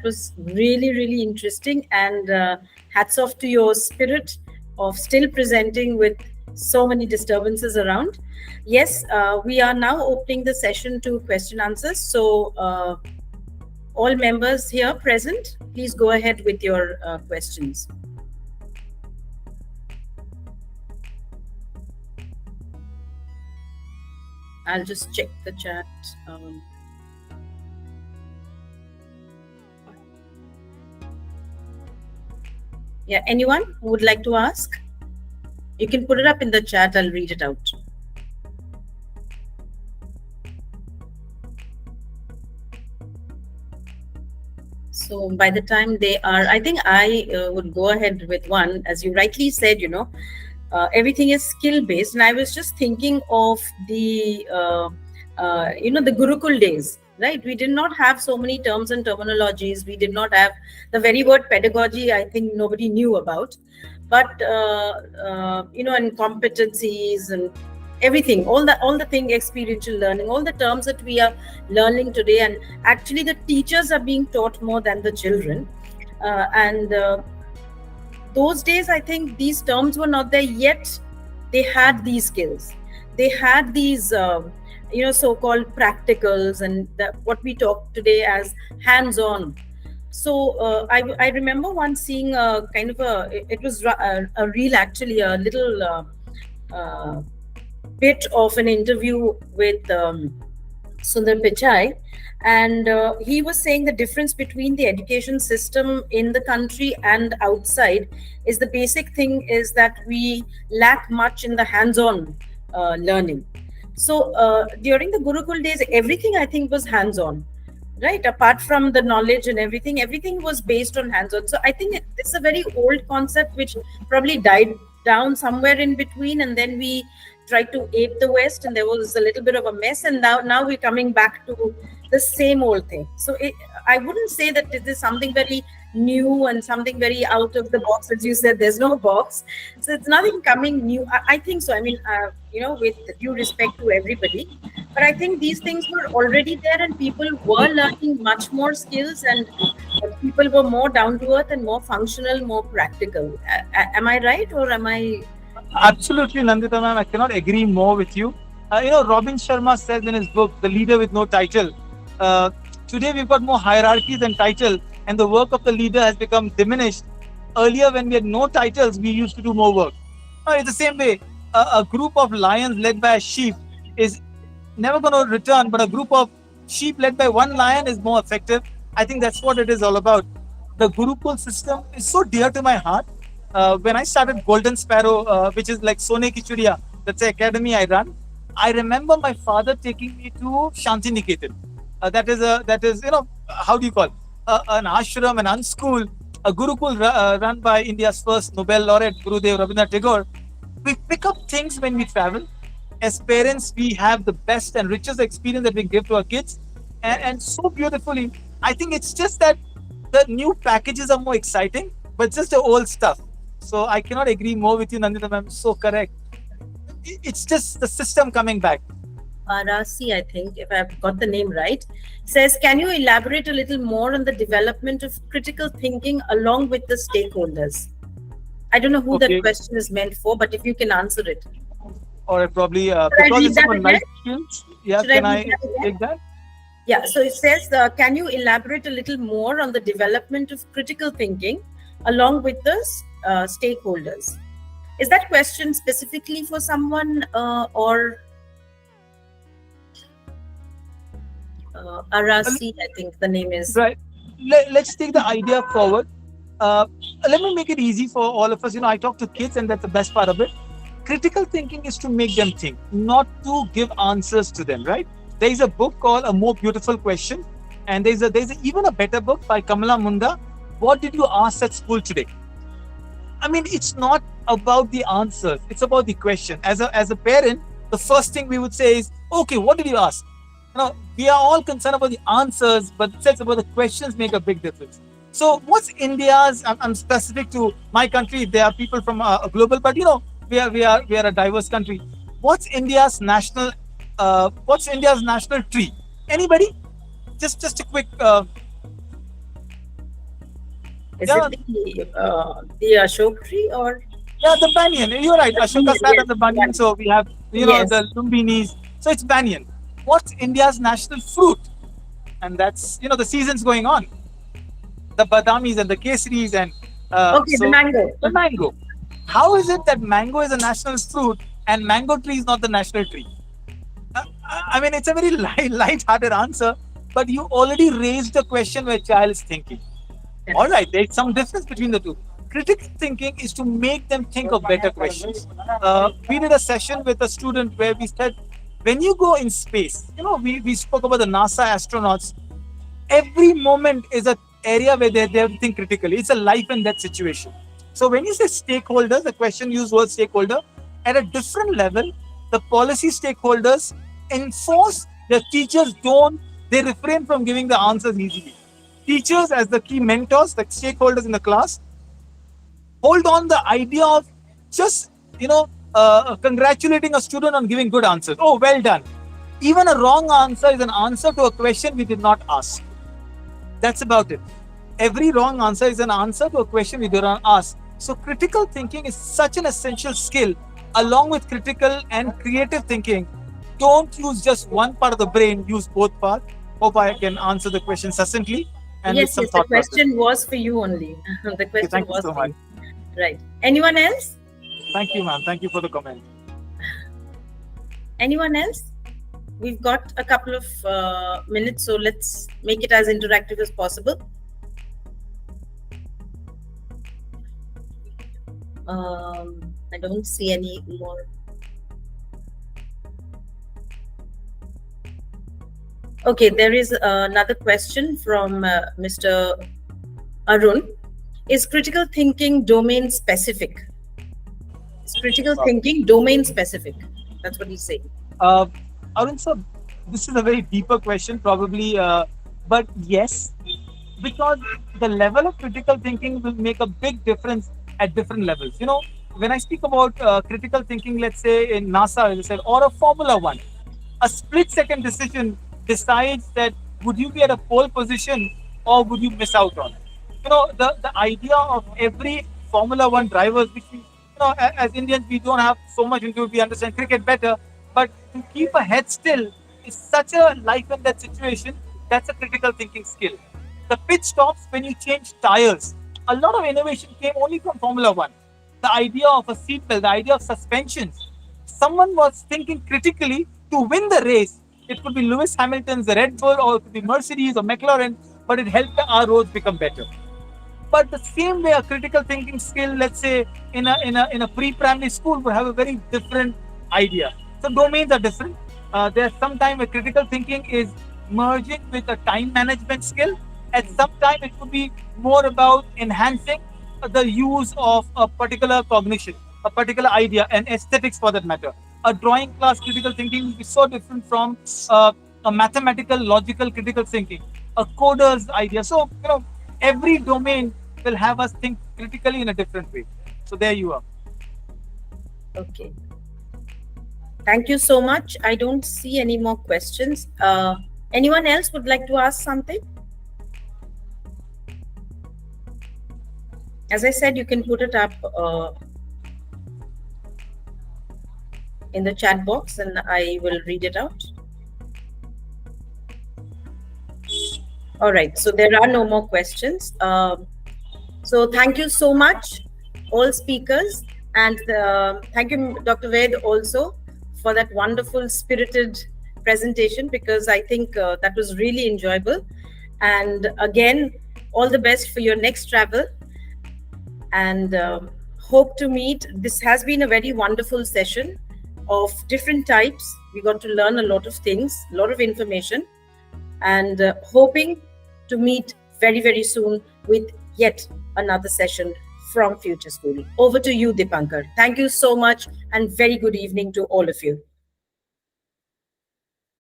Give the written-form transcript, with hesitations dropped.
was really, really interesting. And hats off to your spirit of still presenting with so many disturbances around. Yes, we are now opening the session to question answers. So all members here present, please go ahead with your questions. I'll just check the chat. Yeah, anyone who would like to ask? You can put it up in the chat. I'll read it out. So by the time they are, I think I would go ahead with one. As you rightly said, everything is skill based. And I was just thinking of the, the Gurukul days, right? We did not have so many terms and terminologies. We did not have the very word pedagogy. I think nobody knew about, but, and competencies and everything, all the thing, experiential learning, all the terms that we are learning today. And actually the teachers are being taught more than the children. Those days, I think these terms were not there yet. They had these skills. They had these, so-called practicals and what we talk today as hands-on. So I remember once seeing it was a reel, actually, a little bit of an interview with Sundar Pichai. And he was saying the difference between the education system in the country and outside is the basic thing is that we lack much in the hands-on learning. So during the Gurukul days, everything I think was hands-on, right? Apart from the knowledge and everything was based on hands-on. So I think it's a very old concept which probably died down somewhere in between, and then we tried to ape the West, and there was a little bit of a mess, and now we're coming back to the same old thing. So I wouldn't say that it is something very new and something very out of the box. As you said, there's no box, so it's nothing coming new. I think so. I mean, with due respect to everybody, but I think these things were already there, and people were learning much more skills, and people were more down to earth and more functional, more practical. Am I right, or am I? Absolutely, Nandita ma'am. I cannot agree more with you. Robin Sharma says in his book, The Leader with No Title, today we've got more hierarchies than title, and the work of the leader has become diminished. Earlier, when we had no titles, we used to do more work. It's the same way. A group of lions led by a sheep is never going to return, but a group of sheep led by one lion is more effective. I think that's what it is all about. The Gurukul system is so dear to my heart. When I started Golden Sparrow, which is like Sone Ki Chudiya, that's the academy I run, I remember my father taking me to Shanti Niketan. That is, how do you call it? An ashram, an unschool, a Gurukul run by India's first Nobel laureate, Gurudev Rabindranath Tagore. We pick up things when we travel. As parents, we have the best and richest experience that we give to our kids. And so beautifully, I think it's just that the new packages are more exciting, but just the old stuff. So I cannot agree more with you, Nandita ma'am. So correct. It's just the system coming back. Arasi, I think, if I've got the name right, says, can you elaborate a little more on the development of critical thinking along with the stakeholders? I don't know who that question is meant for, but if you can answer it. Or probably because it's about life skills. Yeah, can I take that? Yeah, so it says, can you elaborate a little more on the development of critical thinking along with the stakeholders? Is that question specifically for someone or Arasi, I think the name is. Right. Let's take the idea forward. Let me make it easy for all of us. I talk to kids, and that's the best part of it. Critical thinking is to make them think, not to give answers to them, right? There is a book called A More Beautiful Question, and there's even a better book by Kamala Munda, What Did You Ask at School Today? I mean, it's not about the answers, it's about the question. As a parent, the first thing we would say is, okay, what did you ask? We are all concerned about the answers, but it's about the questions make a big difference. So what's India's, I'm specific to my country, there are people from a global, but we are a diverse country. What's India's national tree? Anybody? Just a quick Is Yeah, it the Ashok tree or? yeah, the banyan. You're right. Ashoka sat Yes, on the banyan, banyan. so we have Yes. the lumbinis. So it's banyan. What's India's national fruit? And that's the seasons going on. The badamis and the kesaris and Okay, the mango. the mango. How is it that mango is a national fruit and mango tree is not the national tree? I mean, it's a very light-hearted answer, but you already raised the question where child is thinking. All right, there's some difference between the two. Critical thinking is to make them think of better questions. We did a session with a student where we said, when you go in space, we spoke about the NASA astronauts. Every moment is an area where they have to think critically. It's a life and death situation. So when you say stakeholders, the question used was stakeholder. At a different level, the policy stakeholders enforce the teachers don't, they refrain from giving the answers easily. Teachers, as the key mentors, the stakeholders in the class, hold on the idea of just, congratulating a student on giving good answers. Oh, well done. Even a wrong answer is an answer to a question we did not ask. That's about it. Every wrong answer is an answer to a question we did not ask. So critical thinking is such an essential skill. Along with critical and creative thinking, don't use just one part of the brain, use both parts. Hope I can answer the question succinctly and with Yes, some yes. The thought process. question was for you only. The Okay, question thank you was so for much. you. Right. Anyone else? Thank you, ma'am. Thank you for the comment. Anyone else? We've got a couple of minutes, so let's make it as interactive as possible. I don't see any more. Okay, there is another question from Mr. Arun. Is critical thinking domain specific? Is critical thinking domain specific? That's what he's saying. Arun sir, this is a very deeper question, probably, but yes, because the level of critical thinking will make a big difference at different levels. When I speak about critical thinking, let's say in NASA, as I said, or a Formula One, a split-second decision decides that would you be at a pole position or would you miss out on it. The idea of every Formula One drivers, which we, as Indians, we don't have so much into it, we understand cricket better, but to keep a head still is such a life and death situation. That's a critical thinking skill. The pit stops when you change tires. A lot of innovation came only from Formula One. The idea of a seatbelt, the idea of suspensions. Someone was thinking critically to win the race. It could be Lewis Hamilton's the Red Bull, or it could be Mercedes or McLaren, but it helped our roads become better. But the same way, a critical thinking skill, let's say in a pre-primary school, would have a very different idea. So domains are different. There's sometimes where critical thinking is merging with a time management skill. At some time, it could be more about enhancing the use of a particular cognition, a particular idea, and aesthetics for that matter. A drawing class critical thinking will be so different from a mathematical, logical critical thinking, a coder's idea. So, every domain will have us think critically in a different way. So there you are. Okay. Thank you so much. I don't see any more questions. Anyone else would like to ask something? As I said, you can put it up in the chat box and I will read it out. All right, so there are no more questions. So thank you so much, all speakers. And thank you, Dr. Vaid, also for that wonderful spirited presentation, because I think that was really enjoyable. And again, all the best for your next travel. And hope to meet. This has been a very wonderful session of different types. We got to learn a lot of things, a lot of information, and hoping to meet very, very soon with yet another session from Future School. Over to you, Dipankar. Thank you so much and very good evening to all of you.